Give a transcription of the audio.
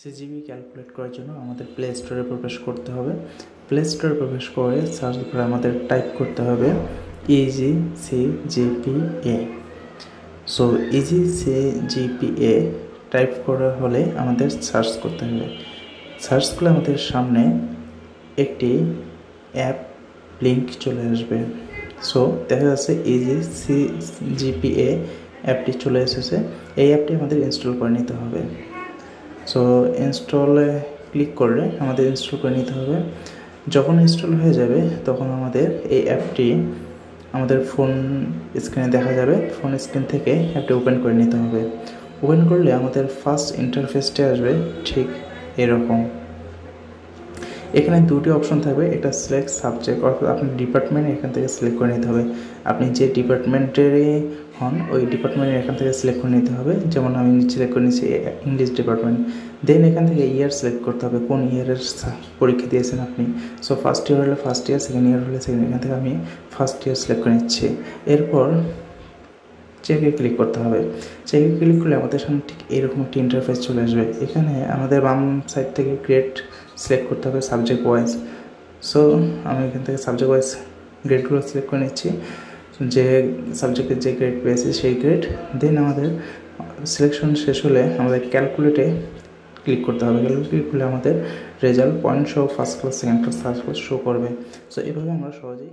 CGPA calculate করার জন্য আমাদের প্লে স্টোরে প্রবেশ করতে হবে। প্লে স্টোরে প্রবেশ করে সার্চ করে আমাদের টাইপ করতে হবে easy CGPA. So easy CGPA type করা হলে আমাদের সার্চ করতে হবে। সার্চ করলে আমাদের সামনে একটি অ্যাপ লিঙ্ক চলে আসবে। সো দেখা যাচ্ছে ইজি সিজিপিএ অ্যাপটি চলে এসেছে। এই অ্যাপটি আমাদের ইনস্টল করে নিতে হবে। সো ইনস্টলে ক্লিক করলে আমাদের ইনস্টল করে নিতে হবে। যখন ইনস্টল হয়ে যাবে তখন আমাদের এই অ্যাপটি আমাদের ফোন স্ক্রিনে দেখা যাবে। ফোন স্ক্রিন থেকে অ্যাপটি ওপেন করে নিতে হবে। ওপেন করলে আমাদের ফার্স্ট ইন্টারফেসটি আসবে ঠিক এরকম। এখানে দুটি অপশন থাকবে, এটা সিলেক্ট সাবজেক্ট, অর্থাৎ আপনার ডিপার্টমেন্ট এখান থেকে সিলেক্ট করে নিতে হবে। আপনি যে ডিপার্টমেন্টেরই হন ওই ডিপার্টমেন্টের এখান থেকে সিলেক্ট করে নিতে হবে। যেমন আমি সিলেক্ট করে নিচ্ছি ইংলিশ ডিপার্টমেন্ট। দেন এখান থেকে ইয়ার সিলেক্ট করতে হবে, কোন ইয়ারের পরীক্ষা দিয়েছেন আপনি। সো ফার্স্ট ইয়ার হলে ফার্স্ট ইয়ার, সেকেন্ড ইয়ার হলে সেকেন্ড। এখান থেকে আমি ফার্স্ট ইয়ার সিলেক্ট করে নিচ্ছি। এরপর চেকে ক্লিক করতে হবে। চেকে ক্লিক করলে আমাদের সামনে ঠিক এরকম একটি ইন্টারফেস চলে আসবে। এখানে আমাদের বাম সাইড থেকে গ্রেড সিলেক্ট করতে হবে সাবজেক্ট ওয়াইজ। সো আমি এখান থেকে সাবজেক্ট ওয়াইজ গ্রেডগুলো সিলেক্ট করে নিচ্ছি, যে সাবজেক্টের যে গ্রেড পেয়েছি সেই গ্রেড। দেন আমাদের সিলেকশন শেষ হলে আমাদের ক্যালকুলেটে ক্লিক করতে হবে। ক্যালকুলেট ক্লিক করলে আমাদের রেজাল্ট পয়েন্ট সহ first class, second class, third class show করবে। সো এভাবে আমরা সহজেই